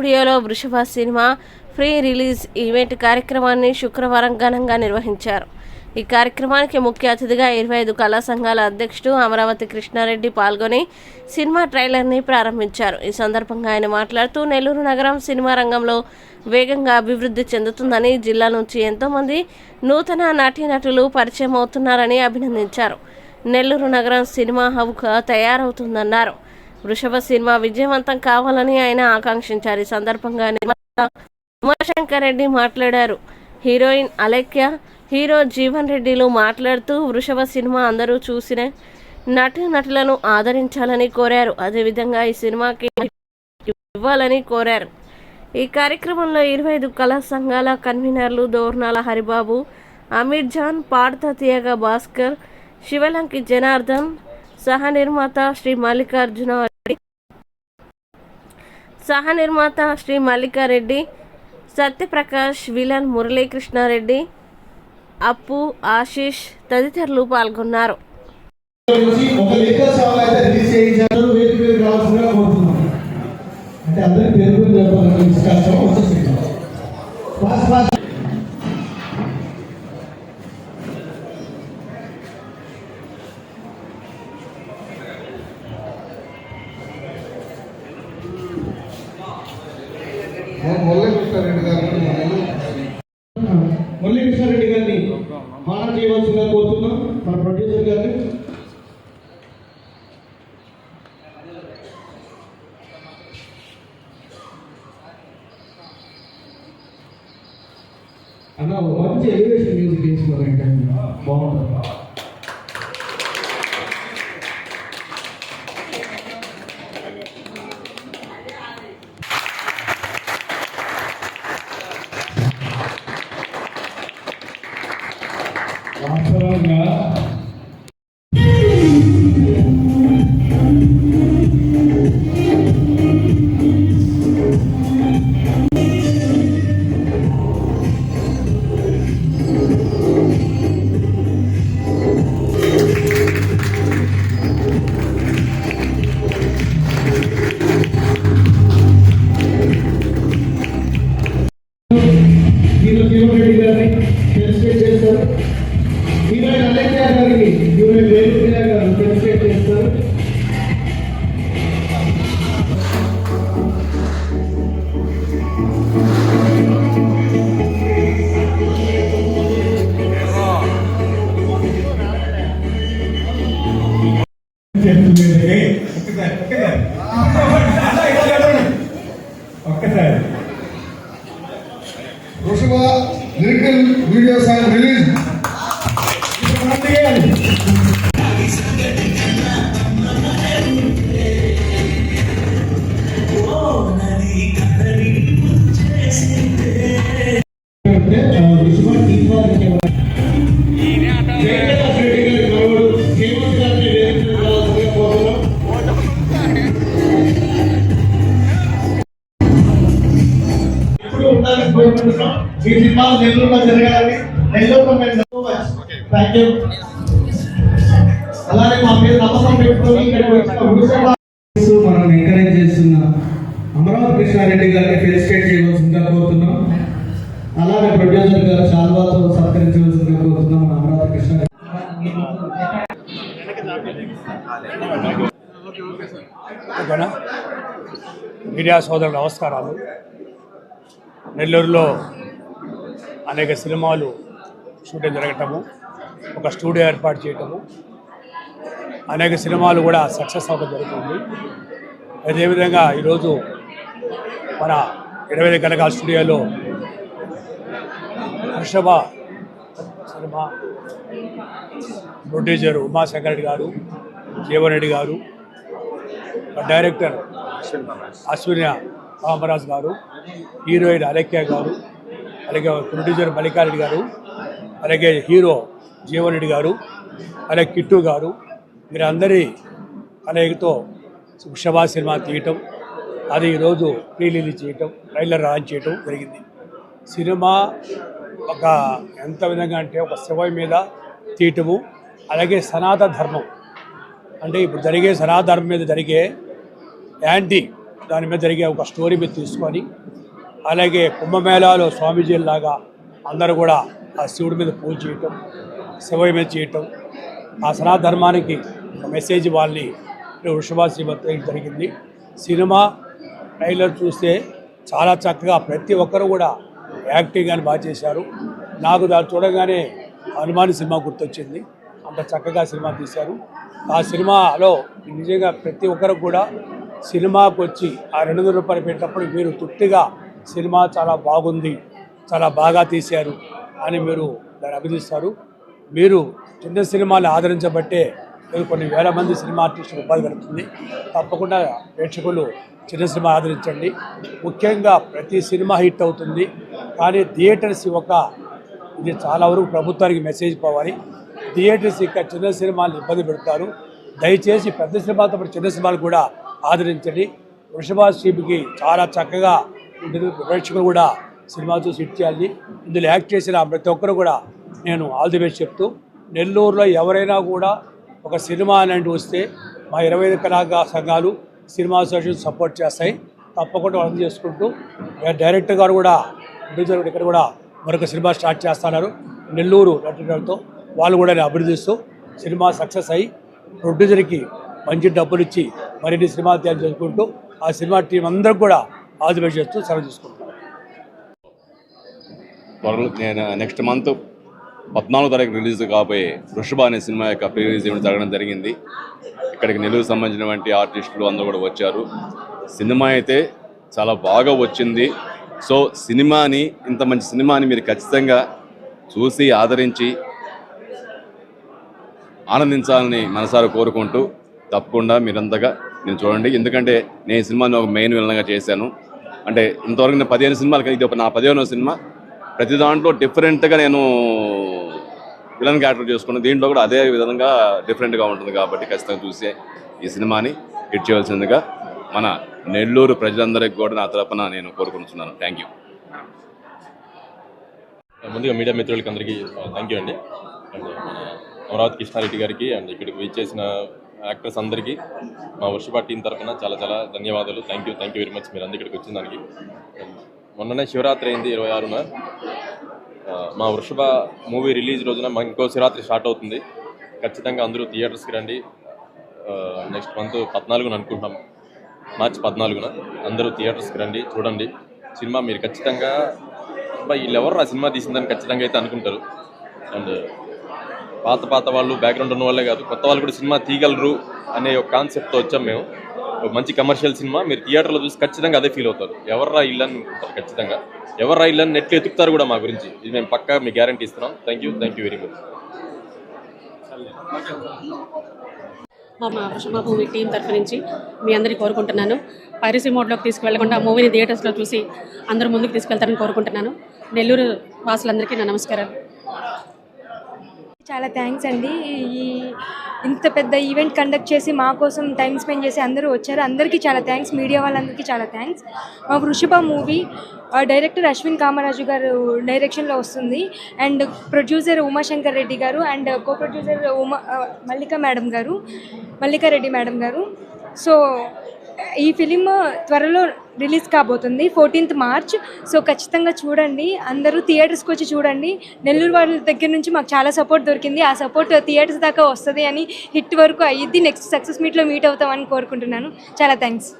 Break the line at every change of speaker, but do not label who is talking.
స్టూడియోలో వృషభ cinema pre release event కార్యక్రమాన్ని శుక్రవారం ఘనంగా నిర్వహించారు. ఈ కార్యక్రమానికి ముఖ్య అతిథిగా 25 కళా సంఘాల అధ్యక్షుడు అమరావతి కృష్ణారెడ్డి పాల్గొని సినిమా ట్రైలర్ని ప్రారంభించారు. ఈ సందర్భంగా ఆయన మాట్లాడుతూ నెల్లూరు నగరం సినిమా రంగంలో వేగంగా అభివృద్ధి చెందుతుందని, జిల్లా నుంచి ఎంతోమంది నూతన నటీనటులు పరిచయం అవుతున్నారని అభినందించారు. నెల్లూరు నగరం సినిమా హబ్గా తయారవుతుందన్నారు. వృషభ సినిమా విజయవంతం కావాలని ఆయన ఆకాంక్షించారు. ఈ సందర్భంగా నిర్మాత ఉమాశంకర్ రెడ్డి మాట్లాడారు. హీరోయిన్ అలేఖ్య, హీరో జీవన్ రెడ్డిలు మాట్లాడుతూ వృషభ సినిమా అందరూ చూసిన నటులను ఆదరించాలని కోరారు. అదేవిధంగా ఈ సినిమాకి ఇవ్వాలని కోరారు. ఈ కార్యక్రమంలో 25 కళా సంఘాల కన్వీనర్లు దోర్నాల హరిబాబు, అమీర్ జాన్, పాడత తీయగ భాస్కర్, శివలంకి జనార్దన్, సహ నిర్మాత శ్రీ మల్లికారెడ్డి, సత్యప్రకాష్, విలన్ మురళీకృష్ణారెడ్డి, అప్పు, ఆశీష్ తదితరులు పాల్గొన్నారు.
మురళీకృష్ణారెడ్డి గారిని హానర్ చేయవలసిందిగా కోరుతున్నాం. మన ప్రొడ్యూసర్ గారిని అన్న మంచి ఎలివేషన్ మ్యూజిక్ వేసుకోవాలంటే బాగుంటుంది. వాస్తవంగా జీవన్ రెడ్డి గారిని ఫెలిసిటేట్ చేస్తారు. హీరోయిన్ అలేఖ్య గారికి హీరోయిన్ వేరుప్రియ గారు ఫెలిసిటేట్ చేస్తారు. ఒక్కసారి
వృషభ లిరికల్ వీడియో సాంగ్ రిలీజ్. ఈ సినిమా నెల్లూరులో జరగాలని నెల్లూరులో థ్యాంక్ యూ. అలానే మా మీద నమ్మకం పెట్టుకొని మనం ఎంకరేజ్ చేస్తున్న అమరావతి కృష్ణారెడ్డి గారిని ఫెలిసిటేట్ చేయవలసిందిగా కోరుతున్నాం. అలానే ప్రొడ్యూసర్ గారు చాలాతో సత్కరించవలసిందిగా కోరుతున్నాం. మన అమరావతి కృష్ణారెడ్డి
మీడియా సోదరుల నమస్కారాలు. నెల్లూరులో అనేక సినిమాలు షూటింగ్ జరగటము, ఒక స్టూడియో ఏర్పాటు చేయటము, అనేక సినిమాలు కూడా సక్సెస్ అవ్వడం జరుగుతుంది. అదేవిధంగా ఈరోజు మన 25 కళాకాల స్టూడియోలో వృషభ సినిమా ప్రొడ్యూసర్ ఉమాశంకర్ రెడ్డి గారు, జీవన్ రెడ్డి గారు, డైరెక్టర్ అశ్విని రామరాజు గారు, హీరోయిన్ అలేఖ్య గారు, అలాగే ప్రొడ్యూసర్ మల్లికారెడ్డి గారు, అలాగే హీరో జీవన్ రెడ్డి గారు, అలాగే కిట్టు గారు, వీరందరి కలయికతో వృషభ సినిమా తీయటం, అది ఈరోజు ప్రీ రిలీజ్ చేయటం, ట్రైలర్ లాంచ్ చేయటం జరిగింది. సినిమా ఒక ఎంత విధంగా అంటే ఒక శివ మీద తీయటము, అలాగే సనాతన ధర్మం అంటే ఇప్పుడు జరిగే సనాతన ధర్మం మీద జరిగే యాంటీ దాని మీద జరిగే ఒక స్టోరీ మీద తీసుకొని, అలాగే కుంభమేళాలో స్వామీజీలాగా అందరూ కూడా ఆ శివుడి మీద పూజ చేయటం, శివయ్య మీద చేయటం, ఆ సనాతన ధర్మానికి ఒక మెసేజ్ వాళ్ళని వృషభాశ్రీ జరిగింది. సినిమా ట్రైలర్ చూస్తే చాలా చక్కగా ప్రతి ఒక్కరు కూడా యాక్టింగ్ అని బాగా చేశారు. నాకు దాన్ని చూడగానే హనుమాన్ సినిమా గుర్తొచ్చింది. అంత చక్కగా సినిమా తీశారు. ఆ సినిమాలో నిజంగా ప్రతి ఒక్కరు కూడా సినిమాకి వచ్చి ఆ 200 రూపాయలు పెట్టినప్పుడు మీరు తృప్తిగా సినిమా చాలా బాగుంది, చాలా బాగా తీశారు అని మీరు దాన్ని అభినందిస్తారు. మీరు చిన్న సినిమాలు ఆదరించబట్టే మీరు కొన్ని వేల మంది సినిమా ఆర్టిస్టులు ఉపాధి కలుగుతుంది. తప్పకుండా ప్రేక్షకులు చిన్న సినిమా ఆదరించండి. ముఖ్యంగా ప్రతి సినిమా హిట్ అవుతుంది, కానీ థియేటర్స్ ఇది చాలా వరకు ప్రభుత్వానికి మెసేజ్ పోవాలి. థియేటర్స్ ఇంకా చిన్న సినిమాలు ఇబ్బంది పెడతారు. దయచేసి పెద్ద సినిమాతో పాటు చిన్న సినిమాలు కూడా ఆదరించండి. వృషభాశ్రీకి చాలా చక్కగా ఉంటుంది. ప్రేక్షకులు కూడా సినిమా చూసి హిట్ చేయాలి. ఇందులో యాక్ట్ చేసిన ప్రతి ఒక్కరు కూడా నేను ఆల్ ది బెస్ట్ చెప్తూ, నెల్లూరులో ఎవరైనా కూడా ఒక సినిమా అలాంటి వస్తే మా 25 కళా సంఘాలు సినిమా అసోసియేషన్ సపోర్ట్ చేస్తాయి. తప్పకుండా అర్థం చేసుకుంటూ డైరెక్టర్ గారు కూడా ప్రొడ్యూసర్ ఇక్కడ కూడా మరొక సినిమా స్టార్ట్ చేస్తున్నారు నెల్లూరు నటులతో. వాళ్ళు కూడా అభివృద్ధిస్తూ సినిమా సక్సెస్ అయ్యి ప్రొడ్యూసర్కి మంచి డబ్బులు ఇచ్చి మరిన్ని సినిమాలు తయారు చేసుకుంటూ ఆ సినిమా టీం అందరికి కూడా ఆల్ ది బెస్ట్ చేస్తూ సెలవు తీసుకుంటాను.
నేను నెక్స్ట్ మంత్ 14వ తారీఖు రిలీజ్ కాబోయే వృషభ అనే సినిమా యొక్క ప్రీ రిలీజ్ ఈవెంట్ జరగడం జరిగింది. ఇక్కడికి నెల్లూరు సంబంధించినటువంటి ఆర్టిస్టులు అందరూ కూడా వచ్చారు. సినిమా అయితే చాలా బాగా వచ్చింది. సో ఇంత మంచి సినిమాని మీరు ఖచ్చితంగా చూసి ఆదరించి ఆనందించాలని మనసారా కోరుకుంటూ తప్పకుండా మీరంతగా నేను చూడండి. ఎందుకంటే నేను ఈ సినిమాని ఒక మెయిన్ విలన్గా చేశాను. అంటే ఇంతవరకు నేను 15 సినిమాలు, ఇది నా 15వ సినిమా. ప్రతి దాంట్లో డిఫరెంట్గా నేను విలన్ క్యారెక్టర్ చేసుకున్నాను. దీంట్లో కూడా అదే విధంగా డిఫరెంట్గా ఉంటుంది. కాబట్టి ఖచ్చితంగా చూసి ఈ సినిమాని హిట్ చేయవలసిందిగా మన నెల్లూరు ప్రజలందరికీ కూడా నా తరపున నేను కోరుకుంటున్నాను. Thank you.
ముందుగా మీడియా మిత్రులకి అందరికీ థ్యాంక్ యూ అండి. అండ్ మన అమరావతి కృష్ణారెడ్డి గారికి అండ్ ఇక్కడికి విచ్చేసిన యాక్టర్స్ అందరికీ మా వృషభ టీం తరఫున చాలా చాలా ధన్యవాదాలు. థ్యాంక్ యూ వెరీ మచ్ మీరు అందరు ఇక్కడికి వచ్చిన దానికి. మొన్ననే శివరాత్రి అయింది 26న. మా వృషభ మూవీ రిలీజ్ రోజున ఇంకో శివరాత్రి స్టార్ట్ అవుతుంది. ఖచ్చితంగా అందరూ థియేటర్స్కి రండి. నెక్స్ట్ మంత్ 14న అనుకుంటాం, మార్చి 14న అందరూ థియేటర్స్కి రండి, చూడండి సినిమా. మీరు ఖచ్చితంగా వీళ్ళు ఎవరు ఆ సినిమా తీసిందని ఖచ్చితంగా అయితే అనుకుంటారు. అండ్ పాత వాళ్ళు బ్యాక్గ్రౌండ్ ఉన్న వాళ్ళే కాదు, కొత్త వాళ్ళు కూడా సినిమా తీయగలరు అనే ఒక కాన్సెప్ట్తో వచ్చాం మేము. ఒక మంచి కమర్షియల్ సినిమా మీరు థియేటర్లో చూసి ఖచ్చితంగా అదే ఫీల్ అవుతారు. ఎవర్రా ఇల్లు అని అనుకుంటారు. ఖచ్చితంగా ఎవర్రా ఇల్లు అని నెట్లో ఎతుకుతారు కూడా మా గురించి. ఇది మేము పక్కా మీ గ్యారంటీ ఇస్తున్నాం. Thank you very much.
మా వృషభ మూవీ టీం తరఫు నుంచి మీ అందరికీ కోరుకుంటున్నాను, పైరసీ మోడ్లోకి తీసుకువెళ్ళకుండా ఆ మూవీని థియేటర్స్లో చూసి అందరూ ముందుకు తీసుకెళ్తారని కోరుకుంటున్నాను. నెల్లూరు వాసులందరికీ నా నమస్కారాలు.
చాలా థ్యాంక్స్ అండి. ఇంత పెద్ద ఈవెంట్ కండక్ట్ చేసి మా కోసం టైం స్పెండ్ చేసి అందరూ వచ్చారు. అందరికీ చాలా థ్యాంక్స్. మీడియా వాళ్ళందరికీ చాలా థ్యాంక్స్. మా వృషభ మూవీ డైరెక్టర్ అశ్విన్ కామరాజు గారు డైరెక్షన్లో వస్తుంది. అండ్ ప్రొడ్యూసర్ ఉమాశంకర్ రెడ్డి గారు and co producer Mallika Reddy madam గారు. సో ఈ ఫిలిం త్వరలో రిలీజ్ కాబోతుంది 14th మార్చ్. సో ఖచ్చితంగా చూడండి, అందరూ థియేటర్స్కి వచ్చి చూడండి. నెల్లూరు వాళ్ళ దగ్గర నుంచి మాకు చాలా సపోర్ట్ దొరికింది. ఆ సపోర్ట్ థియేటర్స్ దాకా వస్తుంది అని, హిట్ వరకు అయ్యిద్ది. నెక్స్ట్ సక్సెస్ మీట్లో మీట్ అవుతామని కోరుకుంటున్నాను. చాలా థ్యాంక్స్.